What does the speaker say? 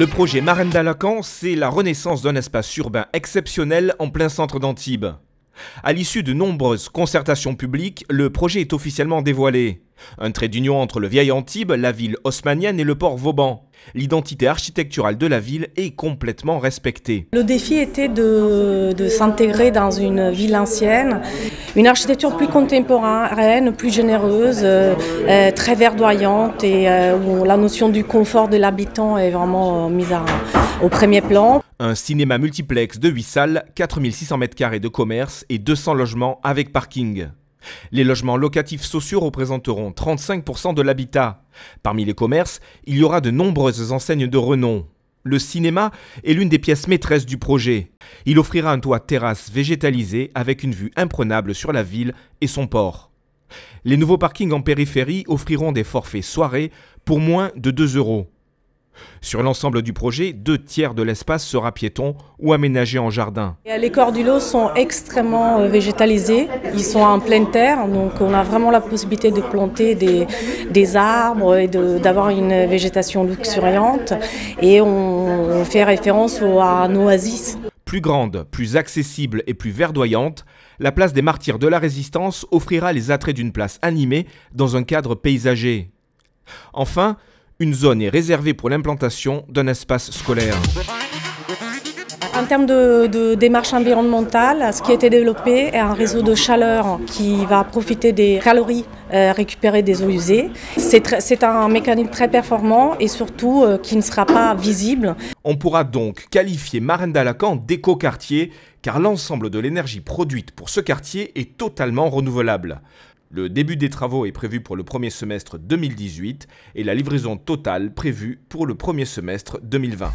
Le projet Marenda-Lacan, c'est la renaissance d'un espace urbain exceptionnel en plein centre d'Antibes. À l'issue de nombreuses concertations publiques, le projet est officiellement dévoilé. Un trait d'union entre le vieil Antibes, la ville haussmannienne et le port Vauban. L'identité architecturale de la ville est complètement respectée. Le défi était de s'intégrer dans une ville ancienne, une architecture plus contemporaine, plus généreuse, très verdoyante et où la notion du confort de l'habitant est vraiment mise au premier plan. Un cinéma multiplex de 8 salles, 4600 m² de commerce et 200 logements avec parking. Les logements locatifs sociaux représenteront 35% de l'habitat. Parmi les commerces, il y aura de nombreuses enseignes de renom. Le cinéma est l'une des pièces maîtresses du projet. Il offrira un toit terrasse végétalisé avec une vue imprenable sur la ville et son port. Les nouveaux parkings en périphérie offriront des forfaits soirées pour moins de 2 €. Sur l'ensemble du projet, 2/3 de l'espace sera piéton ou aménagé en jardin. Les corps du lot sont extrêmement végétalisés, ils sont en pleine terre, donc on a vraiment la possibilité de planter des arbres et d'avoir une végétation luxuriante et on fait référence à un oasis. Plus grande, plus accessible et plus verdoyante, la place des Martyrs de la Résistance offrira les attraits d'une place animée dans un cadre paysager. Enfin, une zone est réservée pour l'implantation d'un espace scolaire. En termes de démarche environnementale, ce qui a été développé est un réseau de chaleur qui va profiter des calories récupérées des eaux usées. C'est un mécanisme très performant et surtout qui ne sera pas visible. On pourra donc qualifier Marenda-Lacan d'éco-quartier car l'ensemble de l'énergie produite pour ce quartier est totalement renouvelable. Le début des travaux est prévu pour le premier semestre 2018 et la livraison totale prévue pour le premier semestre 2020.